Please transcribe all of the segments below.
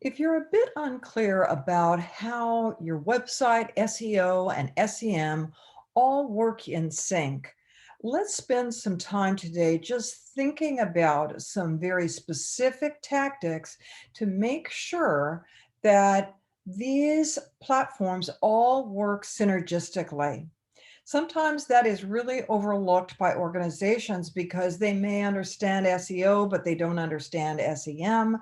If you're a bit unclear about how your website, SEO, and SEM all work in sync, let's spend some time today just thinking about some very specific tactics to make sure that these platforms all work synergistically. Sometimes that is really overlooked by organizations because they may understand SEO, but they don't understand SEM.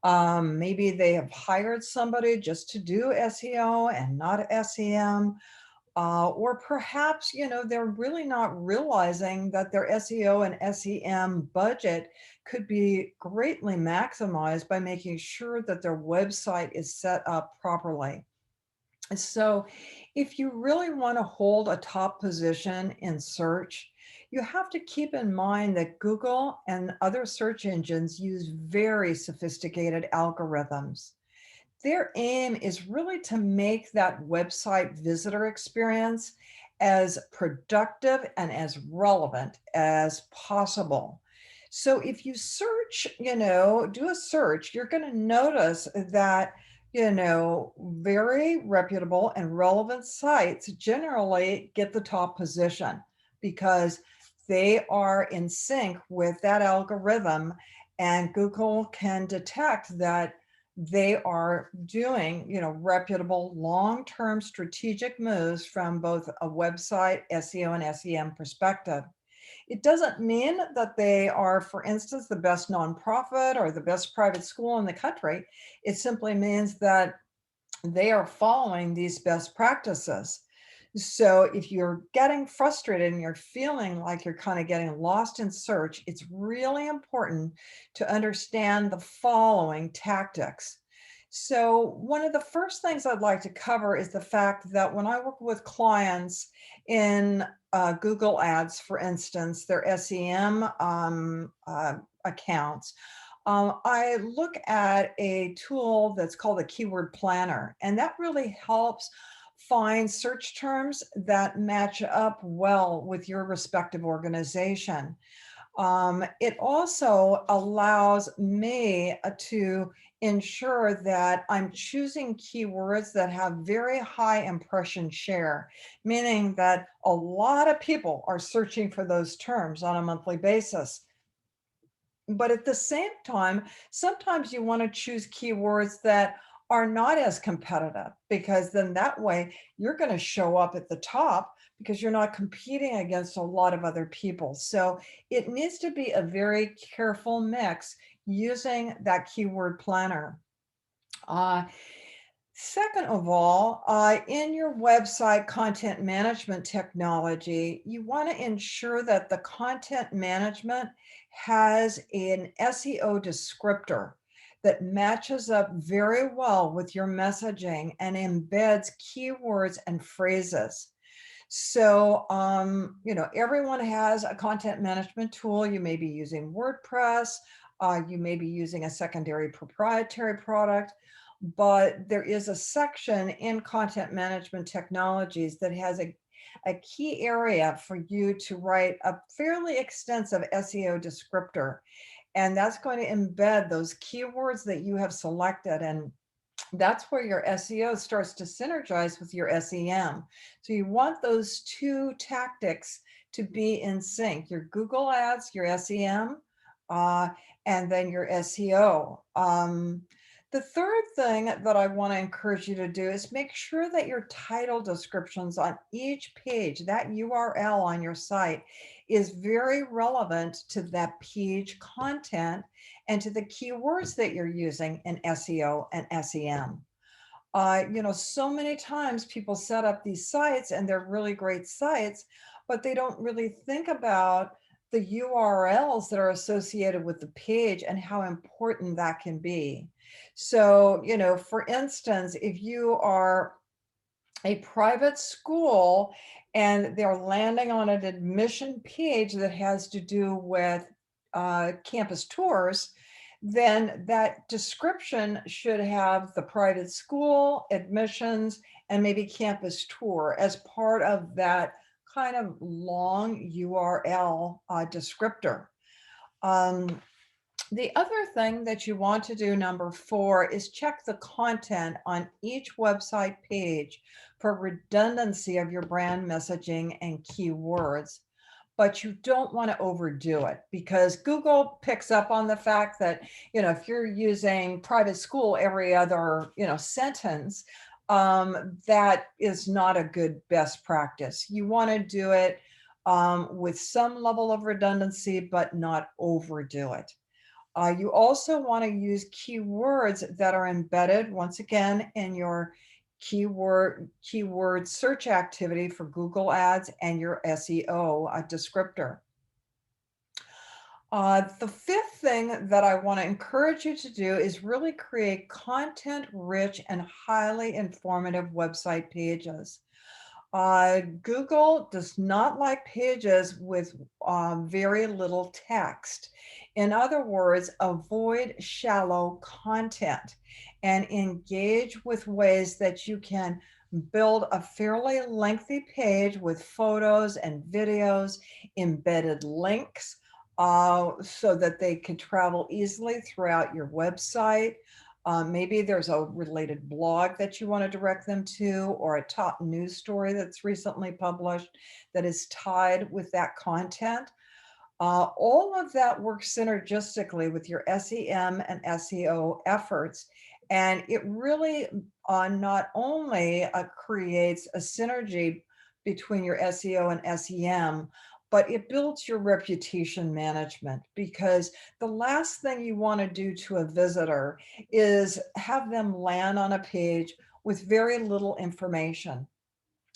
Maybe they have hired somebody just to do SEO and not SEM. Or perhaps, they're really not realizing that their SEO and SEM budget could be greatly maximized by making sure that their website is set up properly. So, if you really want to hold a top position in search, you have to keep in mind that Google and other search engines use very sophisticated algorithms. Their aim is really to make that website visitor experience as productive and as relevant as possible. So if you search, do a search, you're going to notice that, very reputable and relevant sites generally get the top position because they are in sync with that algorithm, and Google can detect that they are doing, reputable long-term strategic moves from both a website, SEO, and SEM perspective. It doesn't mean that they are, for instance, the best nonprofit or the best private school in the country. It simply means that they are following these best practices. So if you're getting frustrated and you're feeling like you're kind of getting lost in search, it's really important to understand the following tactics. So one of the first things I'd like to cover is the fact that when I work with clients in Google Ads, for instance, their SEM accounts, I look at a tool that's called a keyword planner, and that really helps find search terms that match up well with your respective organization. It also allows me to ensure that I'm choosing keywords that have very high impression share, meaning that a lot of people are searching for those terms on a monthly basis. But at the same time, sometimes you want to choose keywords that are not as competitive, because then that way you're going to show up at the top because you're not competing against a lot of other people. So it needs to be a very careful mix using that keyword planner. Uh, Second of all, in your website content management technology, you want to ensure that the content management has an SEO descriptor that matches up very well with your messaging and embeds keywords and phrases. So, everyone has a content management tool. You may be using WordPress, you may be using a secondary proprietary product, but there is a section in content management technologies that has a key area for you to write a fairly extensive SEO descriptor. And that's going to embed those keywords that you have selected. And that's where your SEO starts to synergize with your SEM. So you want those two tactics to be in sync: your Google ads, your SEM, and then your SEO. The third thing that I want to encourage you to do is make sure that your title descriptions on each page, that URL on your site, is very relevant to that page content and to the keywords that you're using in SEO and SEM. So many times people set up these sites and they're really great sites, but they don't really think about the URLs that are associated with the page and how important that can be. So, for instance, if you are a private school and they're landing on an admission page that has to do with campus tours, then that description should have the private school, admissions, and maybe campus tour as part of that kind of long URL descriptor. Um, The other thing that you want to do, number 4, is check the content on each website page for redundancy of your brand messaging and keywords. But you don't want to overdo it, because Google picks up on the fact that, if you're using private school every other, sentence, that is not a good best practice. You want to do it with some level of redundancy, but not overdo it. You also want to use keywords that are embedded, once again, in your keyword search activity for Google Ads and your SEO descriptor. The fifth thing that I want to encourage you to do is really create content-rich and highly informative website pages. Google does not like pages with very little text. In other words, avoid shallow content and engage with ways that you can build a fairly lengthy page with photos and videos, embedded links, so that they can travel easily throughout your website. Maybe there's a related blog that you want to direct them to, or a top news story that's recently published that is tied with that content. All of that works synergistically with your SEM and SEO efforts. And it really not only creates a synergy between your SEO and SEM, but it builds your reputation management, because the last thing you want to do to a visitor is have them land on a page with very little information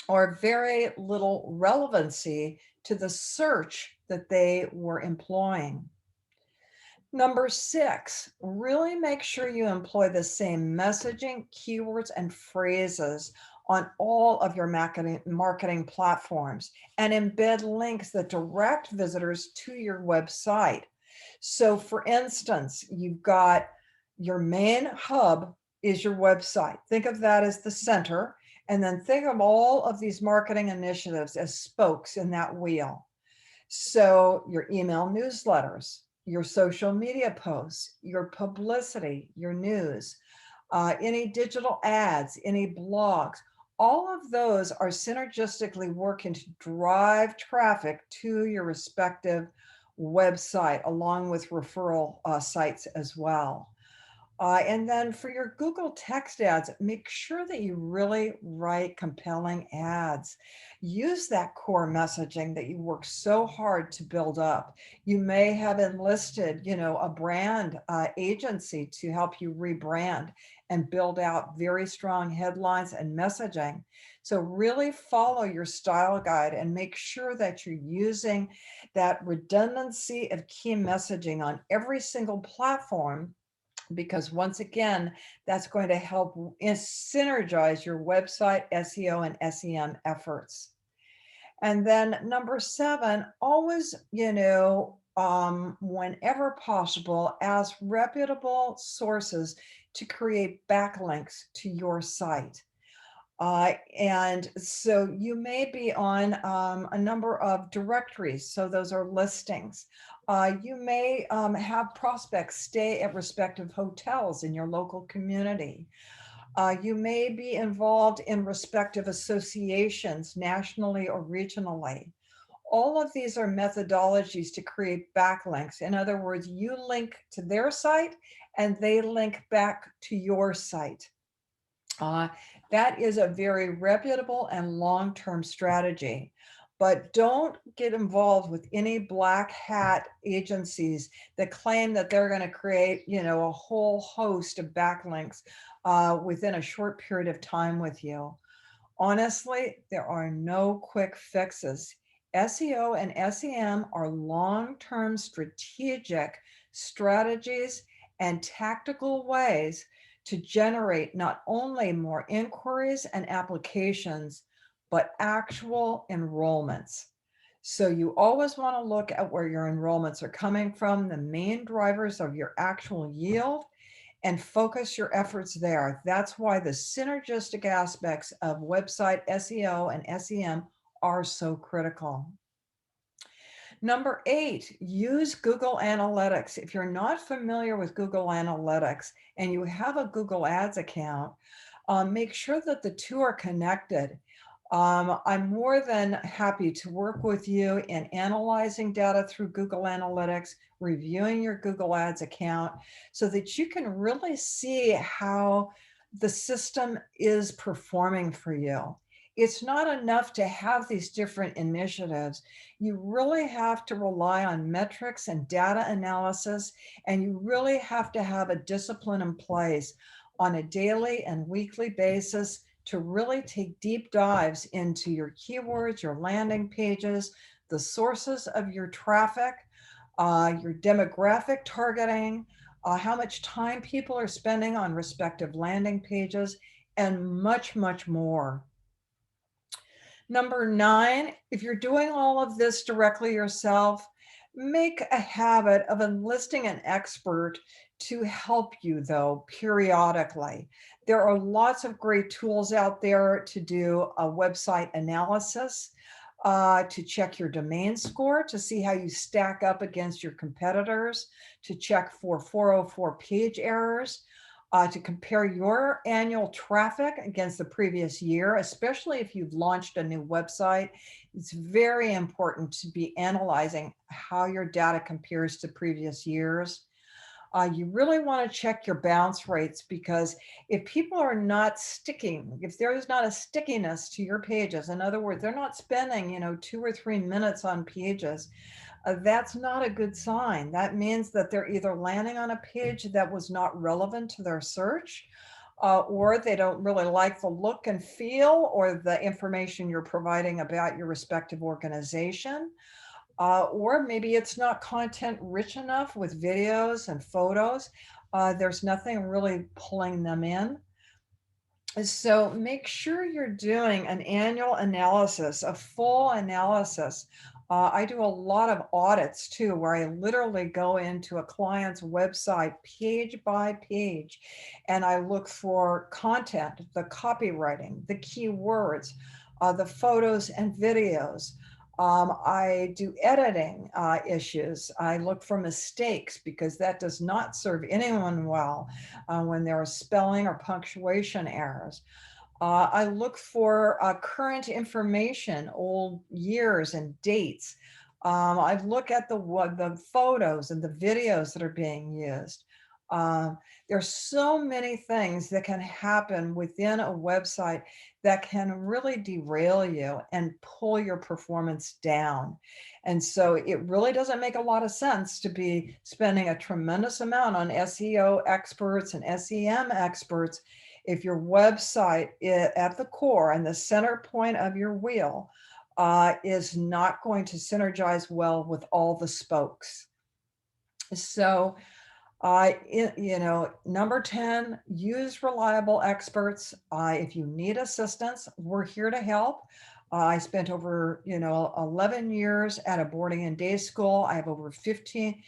or very little relevancy to the search that they were employing. Number 6, really make sure you employ the same messaging, keywords, and phrases on all of your marketing platforms, and embed links that direct visitors to your website. So, for instance, you've got your main hub is your website. Think of that as the center, and then think of all of these marketing initiatives as spokes in that wheel. So your email newsletters, your social media posts, your publicity, your news, any digital ads, any blogs, all of those are synergistically working to drive traffic to your respective website, along with referral sites as well. And then for your Google text ads, make sure that you really write compelling ads. Use that core messaging that you work so hard to build up. You may have enlisted, a brand agency to help you rebrand and build out very strong headlines and messaging. So really follow your style guide and make sure that you're using that redundancy of key messaging on every single platform, because once again, that's going to help synergize your website SEO and SEM efforts. And then number 7, always, whenever possible, ask reputable sources to create backlinks to your site. And so you may be on a number of directories. So those are listings. You may have prospects stay at respective hotels in your local community. You may be involved in respective associations nationally or regionally. All of these are methodologies to create backlinks. In other words, you link to their site and they link back to your site. That is a very reputable and long-term strategy. But don't get involved with any black hat agencies that claim that they're going to create, a whole host of backlinks within a short period of time with you. Honestly, there are no quick fixes. SEO and SEM are long-term strategic strategies and tactical ways to generate not only more inquiries and applications, but actual enrollments. So you always want to look at where your enrollments are coming from, the main drivers of your actual yield, and focus your efforts there. That's why the synergistic aspects of website SEO and SEM are so critical. Number 8, use Google Analytics. If you're not familiar with Google Analytics and you have a Google Ads account, make sure that the two are connected. I'm more than happy to work with you in analyzing data through Google Analytics, reviewing your Google Ads account so that you can really see how the system is performing for you. It's not enough to have these different initiatives. You really have to rely on metrics and data analysis, and you really have to have a discipline in place on a daily and weekly basis to really take deep dives into your keywords, your landing pages, the sources of your traffic, your demographic targeting, how much time people are spending on respective landing pages, and much, much more. Number 9, if you're doing all of this directly yourself, make a habit of enlisting an expert to help you, though, periodically. There are lots of great tools out there to do a website analysis, to check your domain score, to see how you stack up against your competitors, to check for 404 page errors, to compare your annual traffic against the previous year, especially if you've launched a new website. It's very important to be analyzing how your data compares to previous years. You really want to check your bounce rates, because if people are not sticking, if there is not a stickiness to your pages, in other words, they're not spending, 2 or 3 minutes on pages, that's not a good sign. That means that they're either landing on a page that was not relevant to their search, or they don't really like the look and feel or the information you're providing about your respective organization. Or maybe it's not content rich enough with videos and photos. There's nothing really pulling them in. So make sure you're doing an annual analysis, a full analysis. I do a lot of audits too, where I literally go into a client's website page by page, and I look for content, the copywriting, the keywords, the photos and videos. I do editing issues. I look for mistakes, because that does not serve anyone well when there are spelling or punctuation errors. I look for current information, old years and dates. I look at the photos and the videos that are being used. There's so many things that can happen within a website that can really derail you and pull your performance down. And so it really doesn't make a lot of sense to be spending a tremendous amount on SEO experts and SEM experts if your website at the core and the center point of your wheel is not going to synergize well with all the spokes. So number 10, use reliable experts. If you need assistance, we're here to help. I spent over, 11 years at a boarding and day school. I have over 15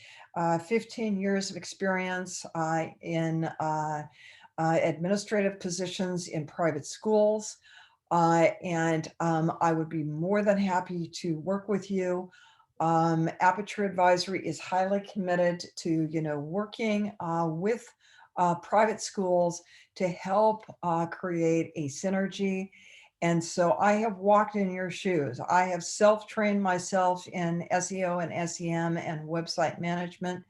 years of experience in administrative positions in private schools. And I would be more than happy to work with you. Aperture Advisory is highly committed to, working with private schools to help create a synergy. And so I have walked in your shoes. I have self-trained myself in SEO and SEM and website management.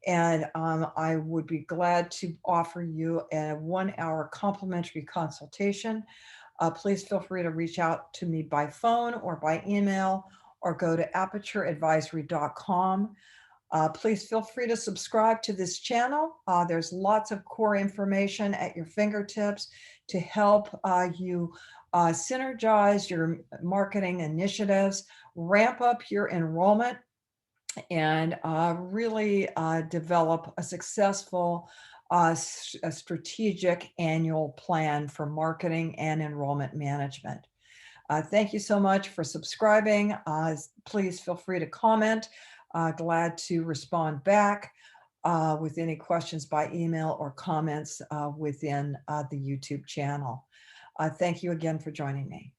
And I would be glad to offer you a 1-hour complimentary consultation. Please feel free to reach out to me by phone or by email, or go to apertureadvisory.com. Please feel free to subscribe to this channel. There's lots of core information at your fingertips to help you synergize your marketing initiatives, ramp up your enrollment, and really develop a successful a strategic annual plan for marketing and enrollment management. Thank you so much for subscribing. Please feel free to comment. Glad to respond back with any questions by email or comments within the YouTube channel. Thank you again for joining me.